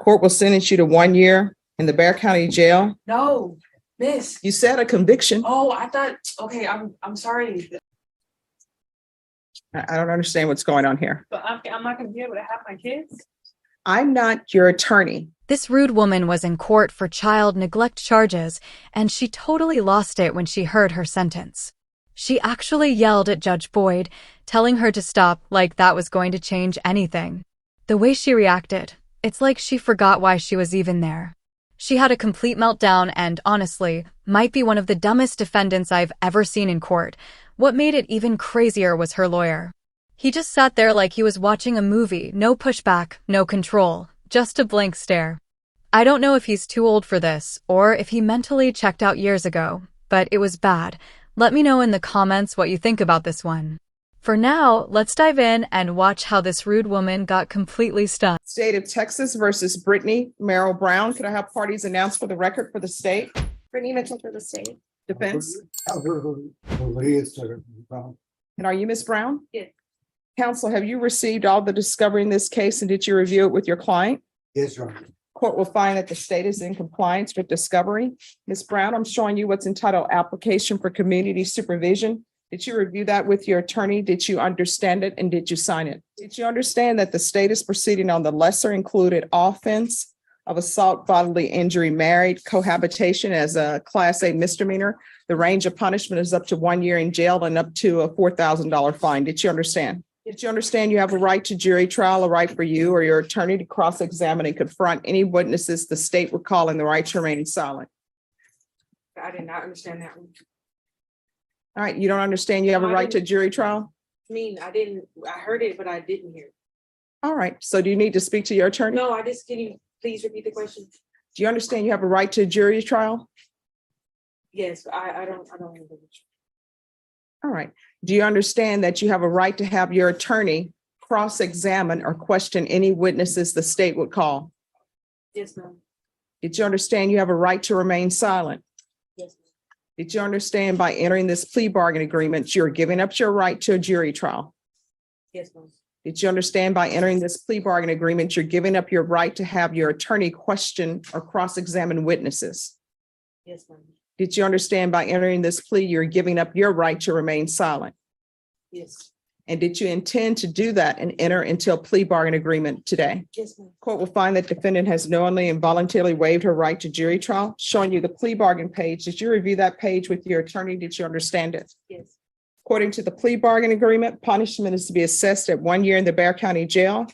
Court will sentence you to 1 year in the Bexar County Jail. No, miss. You said a conviction. Oh, I thought, okay, I'm sorry. I don't understand what's going on here. But I'm not gonna be able to have my kids. I'm not your attorney. This rude woman was in court for child neglect charges, and she totally lost it when she heard her sentence. She actually yelled at Judge Boyd, telling her to stop like that was going to change anything. The way she reacted, it's like she forgot why she was even there. She had a complete meltdown and, honestly, might be one of the dumbest defendants I've ever seen in court. What made it even crazier was her lawyer. He just sat there like he was watching a movie, no pushback, no control, just a blank stare. I don't know if he's too old for this, or if he mentally checked out years ago, but it was bad. Let me know in the comments what you think about this one. For now, let's dive in and watch how this rude woman got completely stunned. State of Texas versus Brittany Merrill Brown. Could I have parties announced for the record for the state? Brittany Mitchell for the state. Defense. And And are you Ms. Brown? Yes. Counsel, have you received all the discovery in this case and did you review it with your client? Yes, Your Honor. Court will find that the state is in compliance with discovery. Ms. Brown, I'm showing you what's entitled Application for Community Supervision. Did you review that with your attorney? Did you understand it and did you sign it? Did you understand that the state is proceeding on the lesser included offense of assault, bodily injury, married cohabitation as a Class A misdemeanor? The range of punishment is up to 1 year in jail and up to a $4,000 fine. Did you understand? Did you understand you have a right to jury trial, a right for you or your attorney to cross-examine and confront any witnesses the state would call in the right to remain silent? I did not understand that one. All right, you don't understand you have a right to jury trial? I mean, I heard it, but I didn't hear it. All right, so do you need to speak to your attorney? No, can you please repeat the question? Do you understand you have a right to jury trial? Yes, I don't have a All right. Do you understand that you have a right to have your attorney cross-examine or question any witnesses the state would call? Yes, ma'am. Did you understand you have a right to remain silent? Yes, ma'am. Did you understand by entering this plea bargain agreement, you're giving up your right to a jury trial? Yes, ma'am. Did you understand by entering this plea bargain agreement, you're giving up your right to have your attorney question or cross-examine witnesses? Yes, ma'am. Did you understand by entering this plea, you're giving up your right to remain silent? Yes. And did you intend to do that and enter into a plea bargain agreement today? Yes, ma'am. Court will find that defendant has knowingly and voluntarily waived her right to jury trial, showing you the plea bargain page. Did you review that page with your attorney? Did you understand it? Yes. According to the plea bargain agreement, punishment is to be assessed at 1 year in the Bexar County Jail.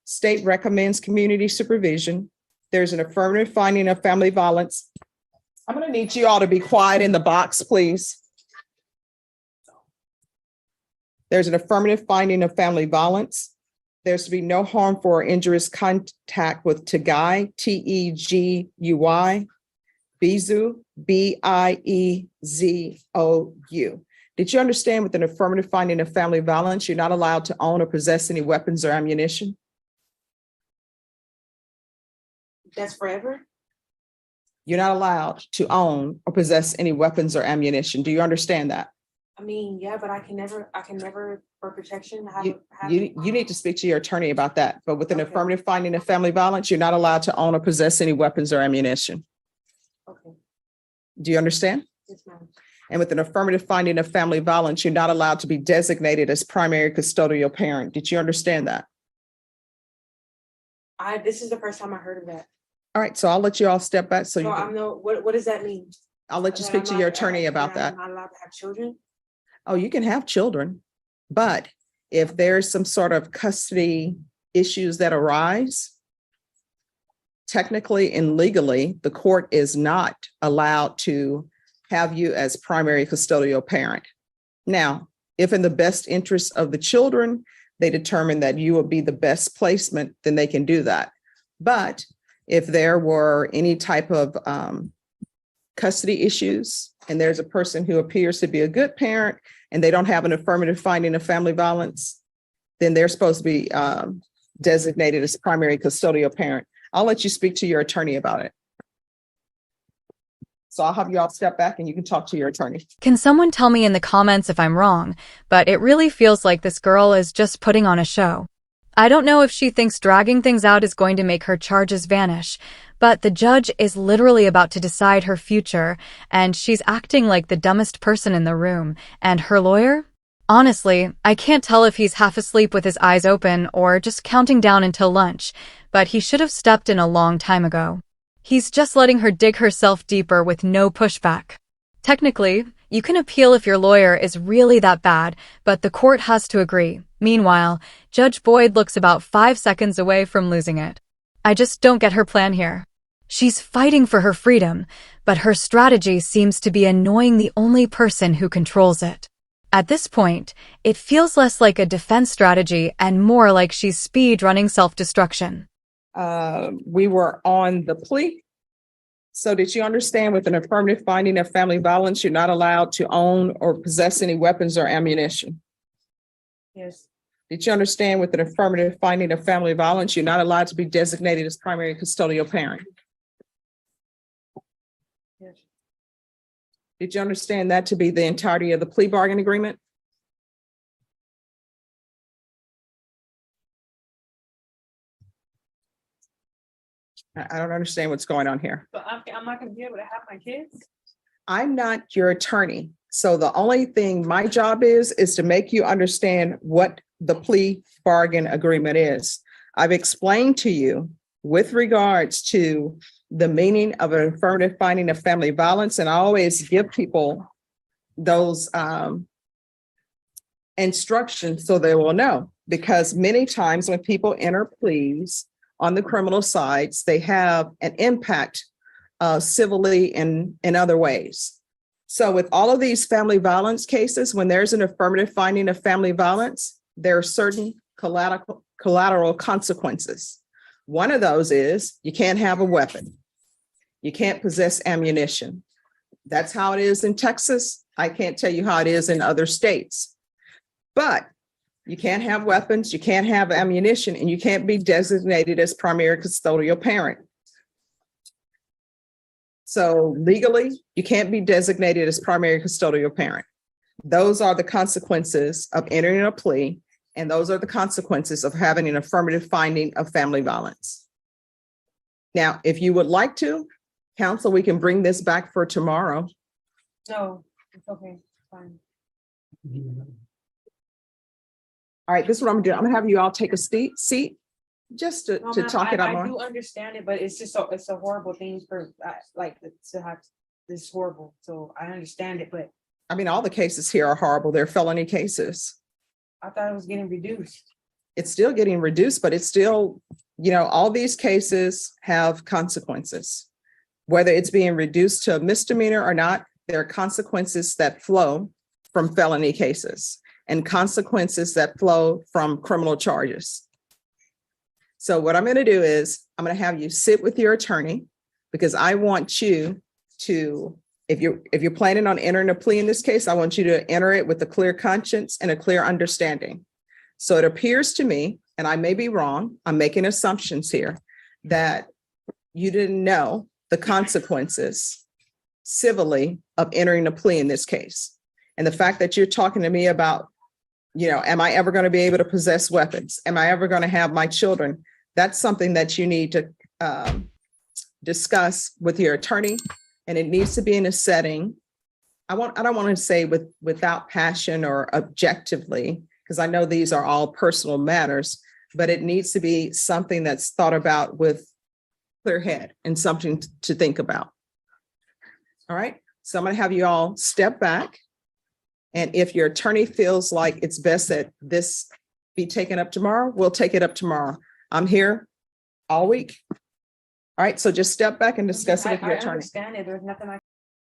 State recommends community supervision. There's an affirmative finding of family violence. I'm going to need you all to be quiet in the box, please. There's an affirmative finding of family violence. There's to be no harmful or injurious contact with Tegui, Tegui, Bizu, Biezou. Did you understand with an affirmative finding of family violence, you're not allowed to own or possess any weapons or ammunition? That's forever? You're not allowed to own or possess any weapons or ammunition. Do you understand that? I mean, yeah, but I can never for protection You need to speak to your attorney about that. But with an Okay. affirmative finding of family violence, you're not allowed to own or possess any weapons or ammunition. Okay. Do you understand? Yes, ma'am. And with an affirmative finding of family violence, you're not allowed to be designated as primary custodial parent. Did you understand that? This is the first time I heard of that. All right, so I'll let you all step back. So What does that mean? I'll let you speak to your attorney about that. I'm not allowed to have children? Oh, you can have children, but if there's some sort of custody issues that arise, technically and legally, the court is not allowed to have you as primary custodial parent. Now, if in the best interest of the children, they determine that you will be the best placement, then they can do that. But if there were any type of custody issues, and there's a person who appears to be a good parent and they don't have an affirmative finding of family violence, then they're supposed to be designated as primary custodial parent. I'll let you speak to your attorney about it. So I'll have you all step back and you can talk to your attorney. Can someone tell me in the comments if I'm wrong, but it really feels like this girl is just putting on a show. I don't know if she thinks dragging things out is going to make her charges vanish, but the judge is literally about to decide her future, and she's acting like the dumbest person in the room. And her lawyer? Honestly, I can't tell if he's half asleep with his eyes open or just counting down until lunch, but he should have stepped in a long time ago. He's just letting her dig herself deeper with no pushback. Technically, you can appeal if your lawyer is really that bad, but the court has to agree. Meanwhile, Judge Boyd looks about 5 seconds away from losing it. I just don't get her plan here. She's fighting for her freedom, but her strategy seems to be annoying the only person who controls it. At this point, it feels less like a defense strategy and more like she's speed-running self-destruction. We were on the plea. So did you understand with an affirmative finding of family violence, you're not allowed to own or possess any weapons or ammunition? Yes, Did you understand with an affirmative finding of family violence, you're not allowed to be designated as primary custodial parent? yes, Did you understand that to be the entirety of the plea bargain agreement? I don't understand what's going on here. but I'm not gonna be able to have my kids. I'm not your attorney. So the only thing my job is to make you understand what the plea bargain agreement is. I've explained to you with regards to the meaning of an affirmative finding of family violence, and I always give people those instructions so they will know, because many times when people enter pleas on the criminal sides, they have an impact civilly and in other ways. So with all of these family violence cases, when there's an affirmative finding of family violence, there are certain collateral consequences. One of those is you can't have a weapon. You can't possess ammunition. That's how it is in Texas. I can't tell you how it is in other states. But you can't have weapons, you can't have ammunition, and you can't be designated as primary custodial parent. So legally, you can't be designated as primary custodial parent. Those are the consequences of entering a plea, and those are the consequences of having an affirmative finding of family violence. Now, if you would like to, counsel, we can bring this back for tomorrow. No, it's okay, fine. All right, this is what I'm gonna do. I'm gonna have you all take a seat just to No, ma'am, talk it out I more. do understand it, but it's just so, it's a horrible thing for, like, to have, this is horrible, so I understand it, but I mean, all the cases here are horrible. They're felony cases. I thought it was getting reduced. It's still getting reduced, but it's still, all these cases have consequences. Whether it's being reduced to a misdemeanor or not, there are consequences that flow from felony cases and consequences that flow from criminal charges. So what I'm going to do is I'm going to have you sit with your attorney, because I want you to, if you're planning on entering a plea in this case, I want you to enter it with a clear conscience and a clear understanding. So it appears to me, and I may be wrong, I'm making assumptions here, that you didn't know the consequences civilly of entering a plea in this case. And the fact that you're talking to me about, am I ever going to be able to possess weapons? Am I ever going to have my children? That's something that you need to discuss with your attorney, and it needs to be in a setting. I don't want to say without passion or objectively, because I know these are all personal matters, but it needs to be something that's thought about with clear head and something to think about. All right. So I'm going to have you all step back. And if your attorney feels like it's best that this be taken up tomorrow, we'll take it up tomorrow. I'm here all week. All right. So just step back and discuss it with your I attorney. understand it, there's nothing I.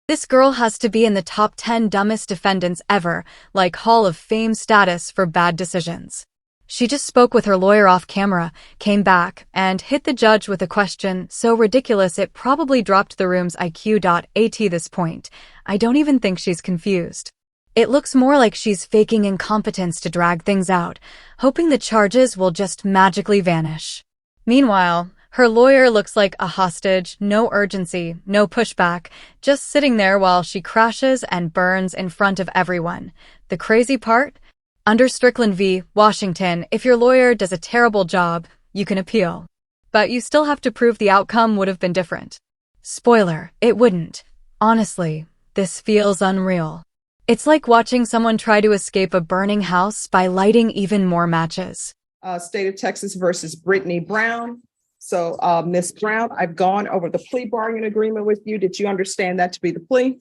This girl has to be in the top 10 dumbest defendants ever, like Hall of Fame status for bad decisions. She just spoke with her lawyer off camera, came back, and hit the judge with a question so ridiculous it probably dropped the room's IQ. At this point, I don't even think she's confused. It looks more like she's faking incompetence to drag things out, hoping the charges will just magically vanish. Meanwhile, her lawyer looks like a hostage, no urgency, no pushback, just sitting there while she crashes and burns in front of everyone. The crazy part? Under Strickland v. Washington, if your lawyer does a terrible job, you can appeal. But you still have to prove the outcome would have been different. Spoiler, it wouldn't. Honestly, this feels unreal. It's like watching someone try to escape a burning house by lighting even more matches. State of Texas versus Brittany Brown. So, Ms. Brown, I've gone over the plea bargaining agreement with you. Did you understand that to be the plea?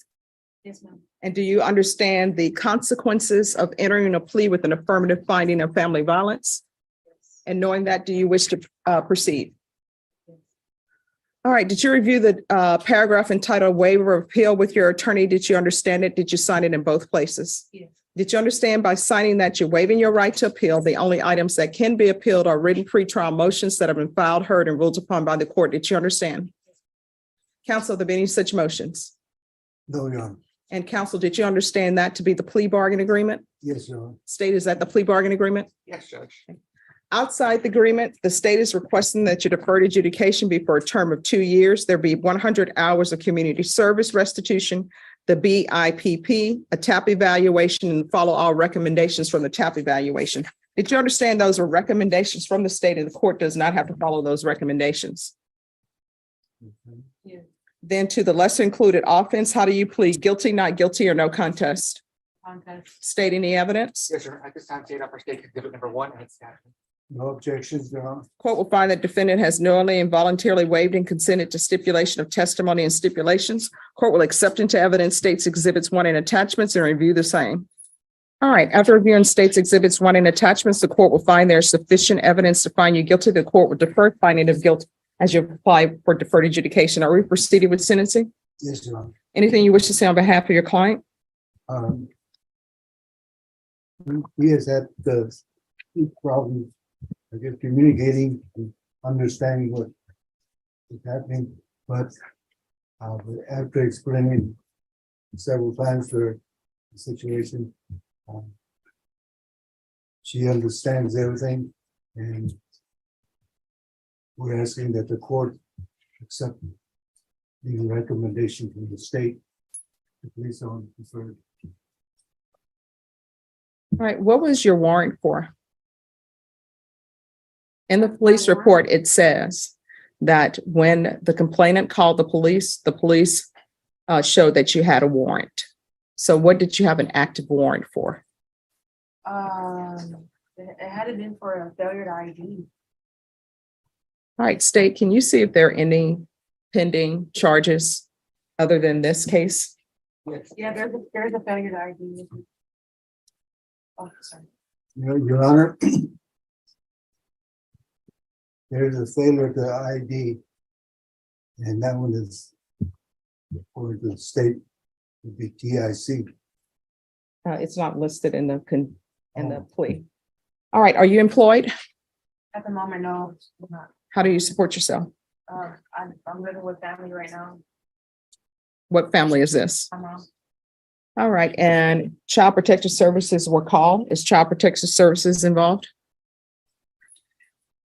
Yes, ma'am. And do you understand the consequences of entering a plea with an affirmative finding of family violence? And knowing that, do you wish to proceed? All right, did you review the paragraph entitled waiver of appeal with your attorney? Did you understand it? Did you sign it in both places? Yes. Did you understand by signing that you're waiving your right to appeal? The only items that can be appealed are written pretrial motions that have been filed, heard, and ruled upon by the court. Did you understand? Counsel, have there been any such motions? No, Your Honor. And counsel, did you understand that to be the plea bargain agreement? Yes, Your Honor. State, is that the plea bargain agreement? Yes, Judge. Outside the agreement, the state is requesting that your deferred adjudication be for a term of 2 years. There be 100 hours of community service restitution, the BIPP, a TAP evaluation, and follow all recommendations from the TAP evaluation. Did you understand those are recommendations from the state and the court does not have to follow those recommendations? Yes. Then to the lesser included offense, how do you plead? Guilty, not guilty, or no contest? Contest. State any evidence? Yes, sir. At this time, state up for state exhibit number 1 and its status. No objections, Your Honor. Court will find that defendant has knowingly and voluntarily waived and consented to stipulation of testimony and stipulations. Court will accept into evidence states exhibits 1 and attachments and review the same. All right, after reviewing states exhibits 1 and attachments, the court will find there is sufficient evidence to find you guilty. The court will defer finding of guilt as you apply for deferred adjudication. Are we proceeding with sentencing? Yes, Your Honor. Anything you wish to say on behalf of your client? He has had the problems, I guess, communicating and understanding what is happening, but after explaining several times for the situation, she understands everything, and we're asking that the court accept the recommendation from the state to place on deferred. All right, what was your warrant for? In the police report, it says that when the complainant called the police showed that you had a warrant. So what did you have an active warrant for? It had been for a failure to ID. All right, state, can you see if there are any pending charges other than this case? Yeah, there's a failure to ID. Oh, sorry. Your Honor, there's a failure to ID, and that one is for the state would be TIC. It's not listed in the plea. All right, are you employed? At the moment, no, I'm not. How do you support yourself? I'm living with family right now. What family is this? My mom. All right, and Child Protective Services were called. Is Child Protective Services involved?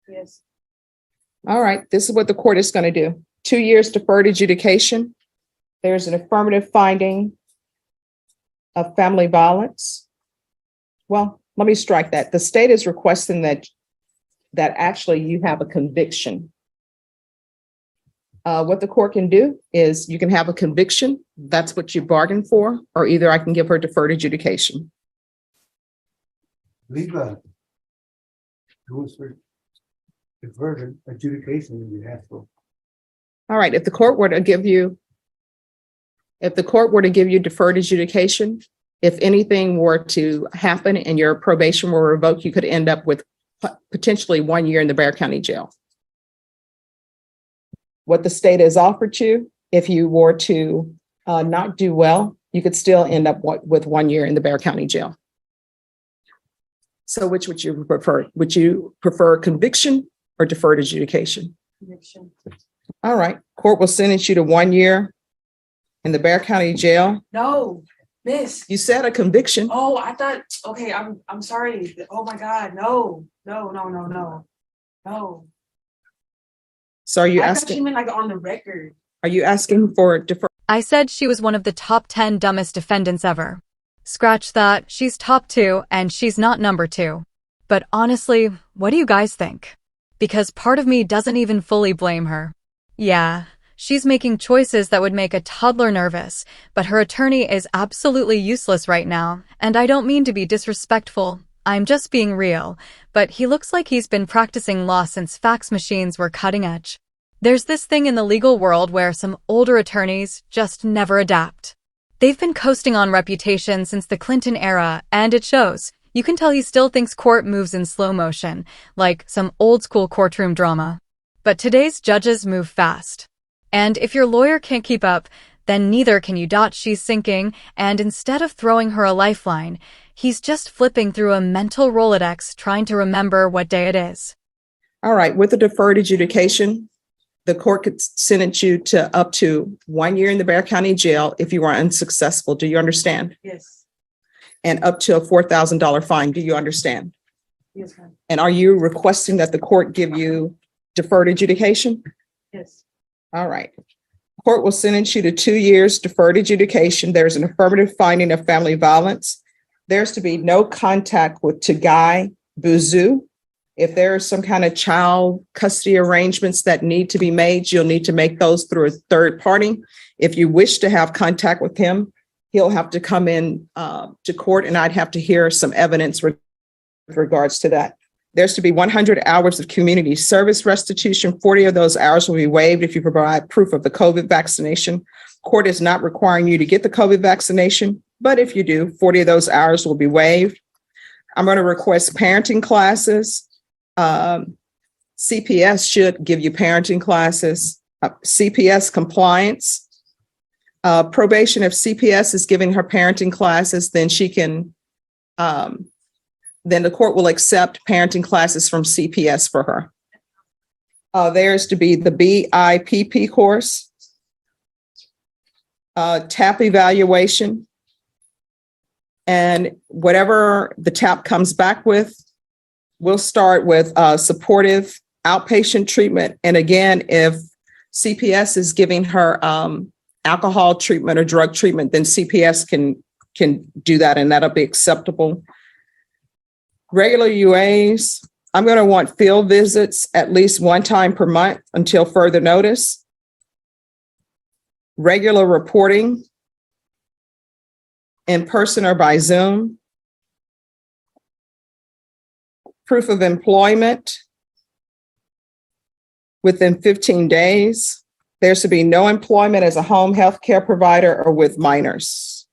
Yes. All right, this is what the court is going to do. 2 years deferred adjudication. There's an affirmative finding of family violence. Well, let me strike that. The state is requesting that actually you have a conviction. What the court can do is you can have a conviction. That's what you bargained for, or either I can give her deferred adjudication. Leave it was for deferred adjudication in behalf of. All right, if the court were to give you deferred adjudication, if anything were to happen and your probation were revoked, you could end up with potentially 1 year in the Bexar County Jail. What the state has offered you, if you were to not do well, you could still end up with 1 year in the Bexar County Jail. So which would you prefer? Would you prefer conviction or deferred adjudication? Conviction. All right, court will sentence you to 1 year in the Bexar County Jail. No, miss. You said a conviction. Oh, I thought, okay, I'm sorry. Oh my God, no. So are you I thought you asking, meant like on the record. are you asking for deferred? I said she was one of the top 10 dumbest defendants ever. Scratch that, she's top 2 and she's not number 2. But honestly, what do you guys think? Because part of me doesn't even fully blame her. Yeah, she's making choices that would make a toddler nervous, but her attorney is absolutely useless right now, and I don't mean to be disrespectful. I'm just being real, but he looks like he's been practicing law since fax machines were cutting edge. There's this thing in the legal world where some older attorneys just never adapt. They've been coasting on reputation since the Clinton era, and it shows. You can tell he still thinks court moves in slow motion, like some old-school courtroom drama. But today's judges move fast. And if your lawyer can't keep up, then neither can you. She's sinking, and instead of throwing her a lifeline, he's just flipping through a mental Rolodex trying to remember what day it is. All right, with the deferred adjudication, the court could sentence you to up to 1 year in the Bexar County Jail if you are unsuccessful. Do you understand? Yes, And up to a $4,000 fine. Do you understand? yes, ma'am. And are you requesting that the court give you deferred adjudication? Yes, All right. Court will sentence you to 2 years deferred adjudication. There's an affirmative finding of family violence. There's to be no contact with Tagai Buzu. If there are some kind of child custody arrangements that need to be made, you'll need to make those through a third party. If you wish to have contact with him, he'll have to come in to court, and I'd have to hear some evidence with regards to that. There's to be 100 hours of community service restitution. 40 of those hours will be waived if you provide proof of the COVID vaccination. Court is not requiring you to get the COVID vaccination, but if you do, 40 of those hours will be waived. I'm going to request parenting classes. CPS should give you parenting classes. CPS compliance. Probation, if CPS is giving her parenting classes, then she can, then the court will accept parenting classes from CPS for her. There's to be the BIPP course, TAP evaluation, and whatever the TAP comes back with, we'll start with supportive outpatient treatment. And again, if CPS is giving her alcohol treatment or drug treatment, then CPS can do that, and that'll be acceptable. Regular UAs, I'm going to want field visits at least 1 time per month until further notice. Regular reporting in person or by Zoom. Proof of employment within 15 days. There's to be no employment as a home health care provider or with minors.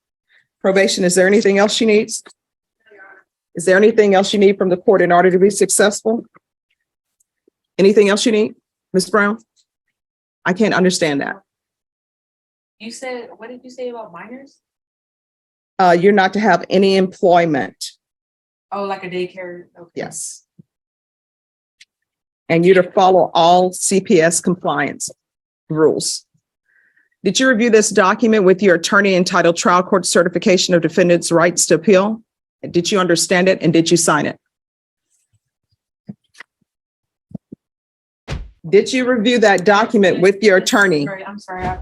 Probation, is there anything else she needs? Is there anything else you need from the court in order to be successful? Anything else you need, Ms. Brown? I can't understand that. you said, what did you say about minors? You're not to have any employment. Oh, like a daycare? Okay. Yes. And you to follow all CPS compliance rules. Did you review this document with your attorney entitled Trial Court Certification of Defendant's Rights to Appeal? Did you understand it and did you sign it? Did you review that document with your attorney? I'm sorry.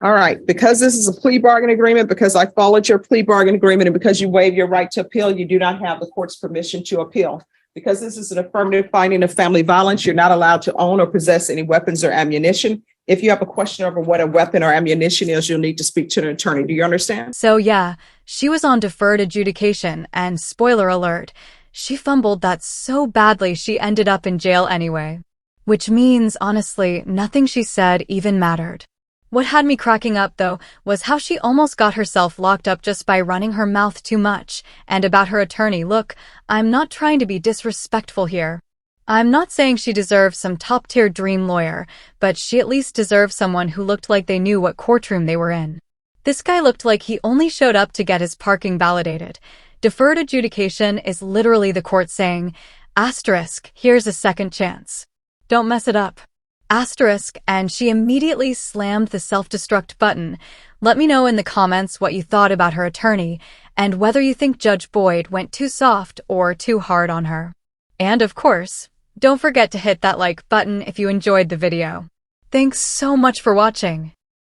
All right, because this is a plea bargain agreement, because I followed your plea bargain agreement, and because you waive your right to appeal, you do not have the court's permission to appeal. Because this is an affirmative finding of family violence, you're not allowed to own or possess any weapons or ammunition. If you have a question over what a weapon or ammunition is, you'll need to speak to an attorney. Do you understand? So yeah, she was on deferred adjudication, and spoiler alert, she fumbled that so badly she ended up in jail anyway. Which means, honestly, nothing she said even mattered. What had me cracking up, though, was how she almost got herself locked up just by running her mouth too much. And about her attorney, look, I'm not trying to be disrespectful here. I'm not saying she deserves some top-tier dream lawyer, but she at least deserves someone who looked like they knew what courtroom they were in. This guy looked like he only showed up to get his parking validated. Deferred adjudication is literally the court saying, asterisk, here's a second chance. Don't mess it up. Asterisk, and she immediately slammed the self-destruct button. Let me know in the comments what you thought about her attorney, and whether you think Judge Boyd went too soft or too hard on her. And of course, don't forget to hit that like button if you enjoyed the video. Thanks so much for watching.